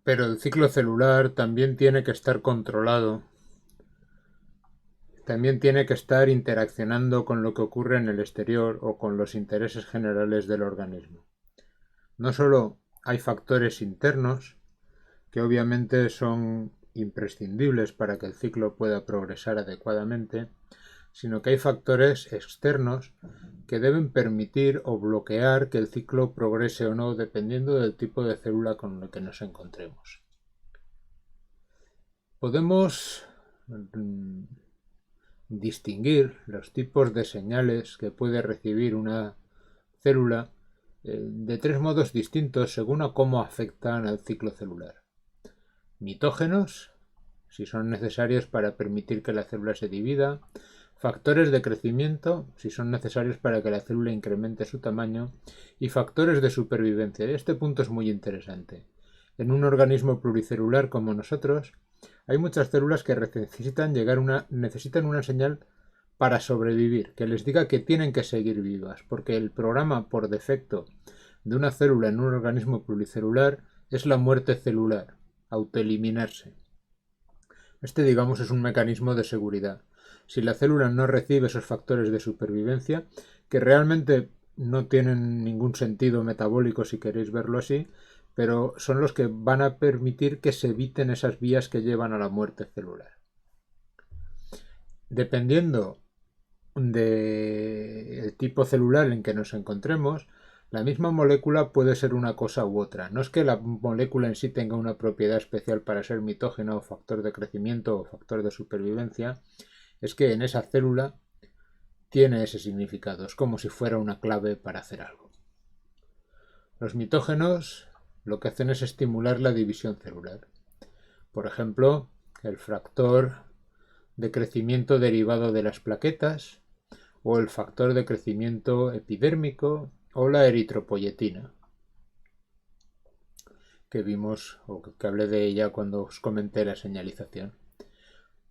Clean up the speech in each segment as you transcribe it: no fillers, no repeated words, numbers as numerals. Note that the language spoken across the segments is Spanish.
Pero el ciclo celular también tiene que estar controlado, también tiene que estar interaccionando con lo que ocurre en el exterior o con los intereses generales del organismo. No solo hay factores internos, que obviamente son imprescindibles para que el ciclo pueda progresar adecuadamente, sino que hay factores externos que deben permitir o bloquear que el ciclo progrese o no dependiendo del tipo de célula con el que nos encontremos. Podemos distinguir los tipos de señales que puede recibir una célula de tres modos distintos según a cómo afectan al ciclo celular. Mitógenos, si son necesarios para permitir que la célula se divida, factores de crecimiento, si son necesarios para que la célula incremente su tamaño, y factores de supervivencia. Este punto es muy interesante. En un organismo pluricelular como nosotros, hay muchas células que necesitan una señal para sobrevivir, que les diga que tienen que seguir vivas, porque el programa por defecto de una célula en un organismo pluricelular es la muerte celular, autoeliminarse. Este, digamos, es un mecanismo de seguridad. Si la célula no recibe esos factores de supervivencia, que realmente no tienen ningún sentido metabólico si queréis verlo así, pero son los que van a permitir que se eviten esas vías que llevan a la muerte celular. Dependiendo del tipo celular en que nos encontremos, la misma molécula puede ser una cosa u otra. No es que la molécula en sí tenga una propiedad especial para ser mitógeno o factor de crecimiento o factor de supervivencia, es que en esa célula tiene ese significado. Es como si fuera una clave para hacer algo. Los mitógenos lo que hacen es estimular la división celular. Por ejemplo, el factor de crecimiento derivado de las plaquetas o el factor de crecimiento epidérmico o la eritropoyetina, que vimos o que hablé de ella cuando os comenté la señalización.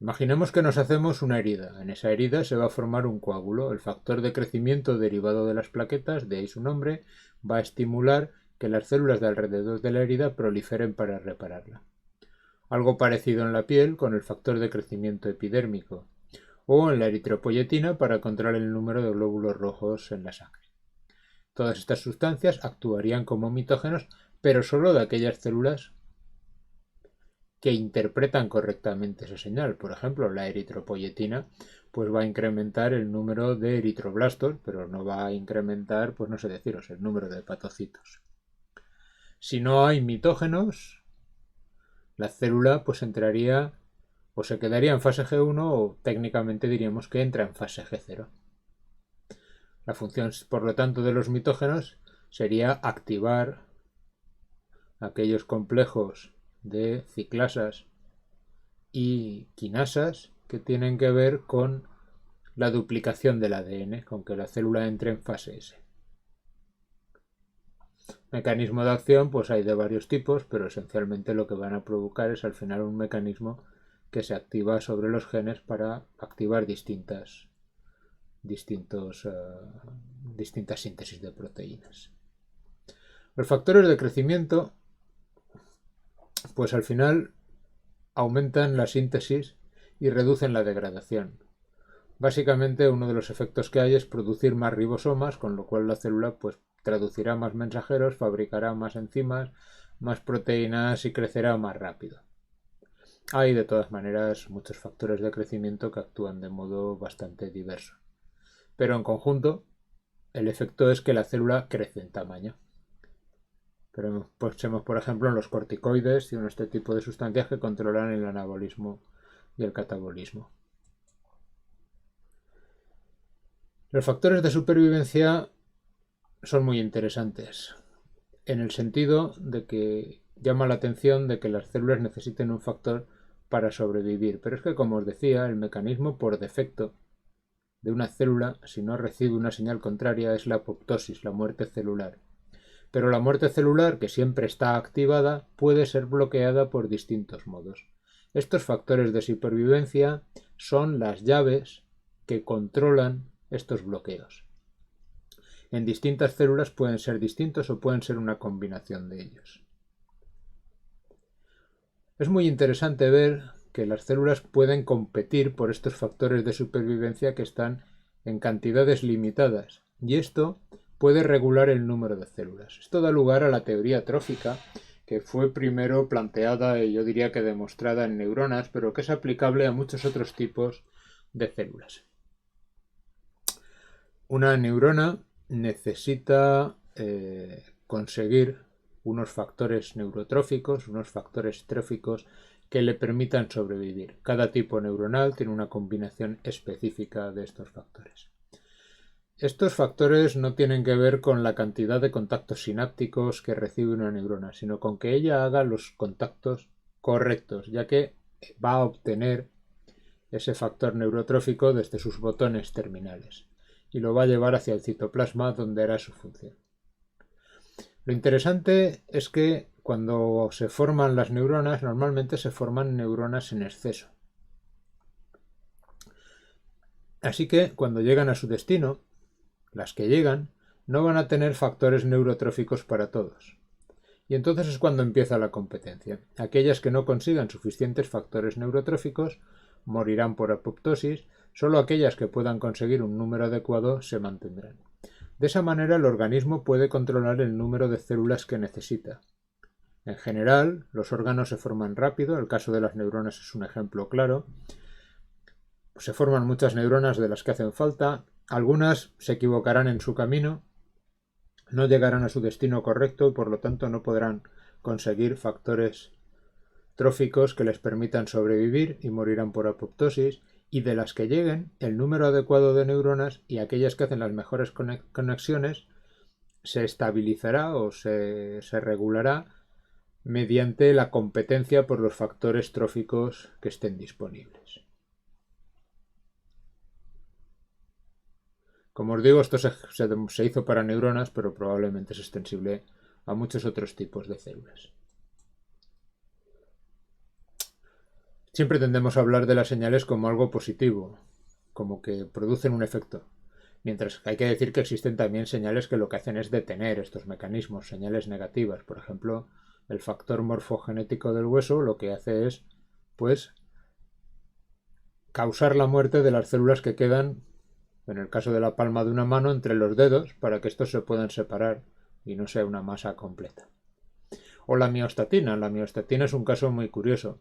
Imaginemos que nos hacemos una herida. En esa herida se va a formar un coágulo. El factor de crecimiento derivado de las plaquetas, de ahí su nombre, va a estimular que las células de alrededor de la herida proliferen para repararla. Algo parecido en la piel con el factor de crecimiento epidérmico o en la eritropoyetina para controlar el número de glóbulos rojos en la sangre. Todas estas sustancias actuarían como mitógenos, pero solo de aquellas células que interpretan correctamente esa señal. Por ejemplo, la eritropoyetina pues va a incrementar el número de eritroblastos, pero no va a incrementar, pues no sé deciros, el número de hepatocitos. Si no hay mitógenos, la célula pues entraría o se quedaría en fase G1 o técnicamente diríamos que entra en fase G0. La función, por lo tanto, de los mitógenos sería activar aquellos complejos de ciclasas y quinasas que tienen que ver con la duplicación del ADN, con que la célula entre en fase S. Mecanismo de acción, pues hay de varios tipos, pero esencialmente lo que van a provocar es al final un mecanismo que se activa sobre los genes para activar distintas síntesis de proteínas. Los factores de crecimiento, pues al final aumentan la síntesis y reducen la degradación. Básicamente uno de los efectos que hay es producir más ribosomas, con lo cual la célula pues traducirá más mensajeros, fabricará más enzimas, más proteínas y crecerá más rápido. Hay de todas maneras muchos factores de crecimiento que actúan de modo bastante diverso. Pero en conjunto, el efecto es que la célula crece en tamaño. Pero pensemos, por ejemplo, en los corticoides y en este tipo de sustancias que controlan el anabolismo y el catabolismo. Los factores de supervivencia son muy interesantes, en el sentido de que llama la atención de que las células necesiten un factor para sobrevivir. Pero es que, como os decía, el mecanismo por defecto de una célula, si no recibe una señal contraria, es la apoptosis, la muerte celular. Pero la muerte celular, que siempre está activada, puede ser bloqueada por distintos modos. Estos factores de supervivencia son las llaves que controlan estos bloqueos. En distintas células pueden ser distintos o pueden ser una combinación de ellos. Es muy interesante ver que las células pueden competir por estos factores de supervivencia que están en cantidades limitadas, y esto puede regular el número de células. Esto da lugar a la teoría trófica, que fue primero planteada y yo diría que demostrada en neuronas, pero que es aplicable a muchos otros tipos de células. Una neurona necesita conseguir unos factores neurotróficos, unos factores tróficos que le permitan sobrevivir. Cada tipo neuronal tiene una combinación específica de estos factores. Estos factores no tienen que ver con la cantidad de contactos sinápticos que recibe una neurona, sino con que ella haga los contactos correctos, ya que va a obtener ese factor neurotrófico desde sus botones terminales y lo va a llevar hacia el citoplasma, donde hará su función. Lo interesante es que cuando se forman las neuronas, normalmente se forman neuronas en exceso. Así que cuando llegan a su destino, las que llegan no van a tener factores neurotróficos para todos. Y entonces es cuando empieza la competencia. Aquellas que no consigan suficientes factores neurotróficos morirán por apoptosis, solo aquellas que puedan conseguir un número adecuado se mantendrán. De esa manera el organismo puede controlar el número de células que necesita. En general, los órganos se forman rápido, el caso de las neuronas es un ejemplo claro. Se forman muchas neuronas de las que hacen falta, algunas se equivocarán en su camino, no llegarán a su destino correcto y por lo tanto no podrán conseguir factores tróficos que les permitan sobrevivir y morirán por apoptosis, y de las que lleguen, el número adecuado de neuronas y aquellas que hacen las mejores conexiones se estabilizará o se regulará mediante la competencia por los factores tróficos que estén disponibles. Como os digo, esto se hizo para neuronas, pero probablemente es extensible a muchos otros tipos de células. Siempre tendemos a hablar de las señales como algo positivo, como que producen un efecto, mientras que hay que decir que existen también señales que lo que hacen es detener estos mecanismos, señales negativas. Por ejemplo, el factor morfogenético del hueso lo que hace es, pues, causar la muerte de las células que quedan, en el caso de la palma de una mano, entre los dedos, para que estos se puedan separar y no sea una masa completa. O la miostatina. La miostatina es un caso muy curioso.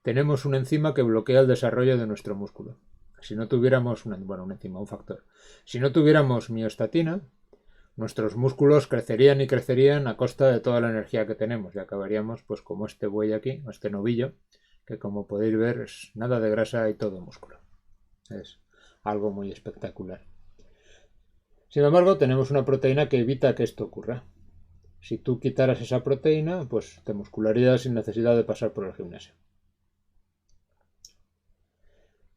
Tenemos una enzima que bloquea el desarrollo de nuestro músculo. Si no tuviéramos un factor. Si no tuviéramos miostatina, nuestros músculos crecerían y crecerían a costa de toda la energía que tenemos y acabaríamos pues como este buey aquí, este novillo, que como podéis ver es nada de grasa y todo músculo. Es algo muy espectacular. Sin embargo, tenemos una proteína que evita que esto ocurra. Si tú quitaras esa proteína, pues te muscularías sin necesidad de pasar por el gimnasio.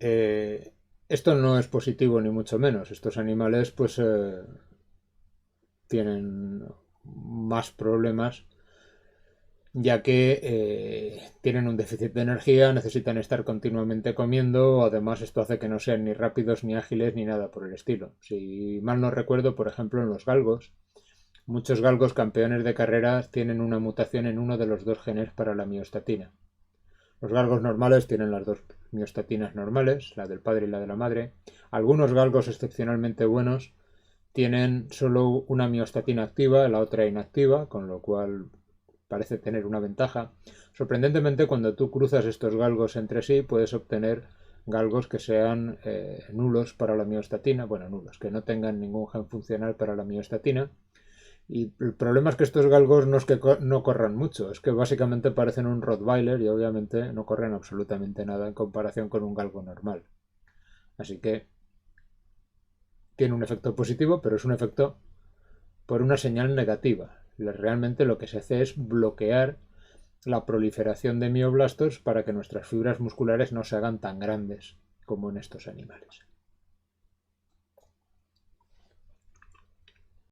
Esto no es positivo ni mucho menos. Estos animales pues tienen más problemas, ya que tienen un déficit de energía, necesitan estar continuamente comiendo, además esto hace que no sean ni rápidos ni ágiles ni nada por el estilo. Si mal no recuerdo, por ejemplo, en los galgos, muchos galgos campeones de carreras tienen una mutación en uno de los dos genes para la miostatina. Los galgos normales tienen las dos miostatinas normales, la del padre y la de la madre. Algunos galgos excepcionalmente buenos tienen solo una miostatina activa, la otra inactiva, con lo cual parece tener una ventaja. Sorprendentemente, cuando tú cruzas estos galgos entre sí, puedes obtener galgos que sean nulos para la miostatina, bueno, nulos, que no tengan ningún gen funcional para la miostatina. Y el problema es que estos galgos no es que no corran mucho, es que básicamente parecen un Rottweiler y obviamente no corren absolutamente nada en comparación con un galgo normal. Así que tiene un efecto positivo, pero es un efecto por una señal negativa. Realmente lo que se hace es bloquear la proliferación de mioblastos para que nuestras fibras musculares no se hagan tan grandes como en estos animales.